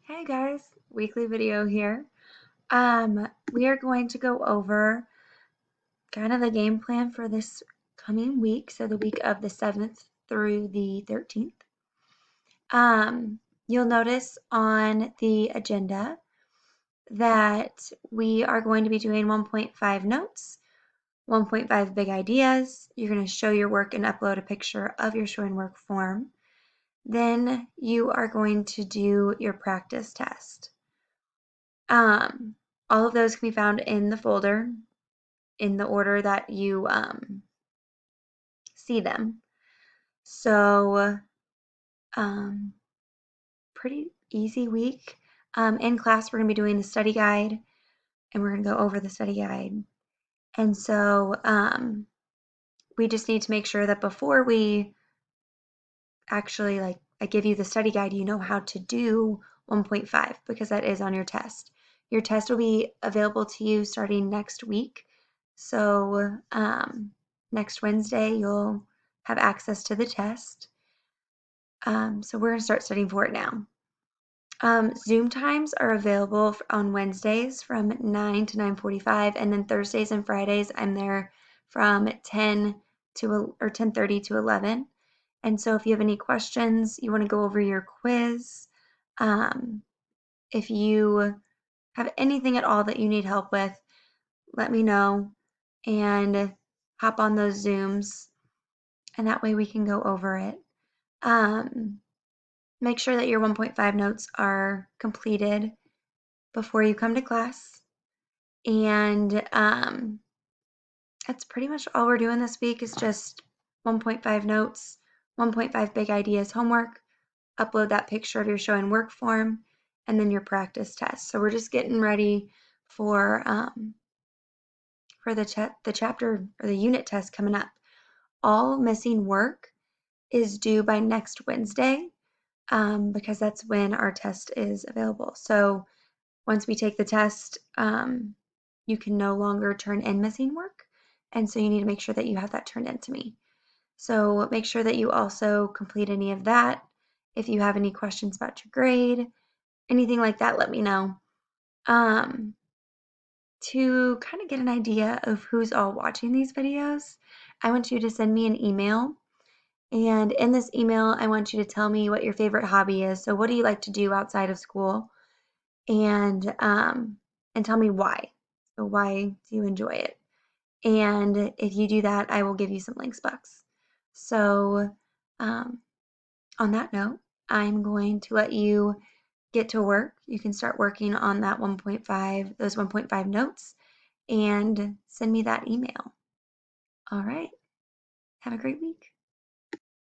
Hey guys, weekly video here. We are going to go over kind of the game plan for this coming week, so the week of the 7th through the 13th. You'll notice on the agenda that we are going to be doing 1.5 notes, 1.5 big ideas. You're going to show your work and upload a picture of your showing work form. Then you are going to do your practice test. All of those can be found in the folder in the order that you see them. So, pretty easy week. In class, we're going to be doing the study guide, and we're going to go over the study guide. And so, we just need to make sure that before we actually, I give you the study guide, you know how to do 1.5 because that is on your test. Your test will be available to you starting next week. So next Wednesday, you'll have access to the test. So we're going to start studying for it now. Zoom times are available on Wednesdays from 9 to 9:45, and then Thursdays and Fridays I'm there from 10 to or 10:30 to 11. And so if you have any questions, you want to go over your quiz, if you have anything at all that you need help with, let me know and hop on those Zooms, and that way we can go over it. Make sure that your 1.5 notes are completed before you come to class. And that's pretty much all we're doing this week is just 1.5 notes, 1.5 big ideas homework, upload that picture of your showing work form, and then your practice test. So we're just getting ready for the chapter or the unit test coming up. All missing work is due by next Wednesday because that's when our test is available. So once we take the test, you can no longer turn in missing work. And so you need to make sure that you have that turned in to me. So make sure that you also complete any of that. If you have any questions about your grade, anything like that, let me know. To kind of get an idea of who's all watching these videos, I want you to send me an email. And in this email, I want you to tell me what your favorite hobby is. So what do you like to do outside of school? And tell me why. So why do you enjoy it? And if you do that, I will give you some links bucks. So on that note, I'm going to let you get to work. You can start working on that 1.5, those 1.5 notes, and send me that email. All right. Have a great week.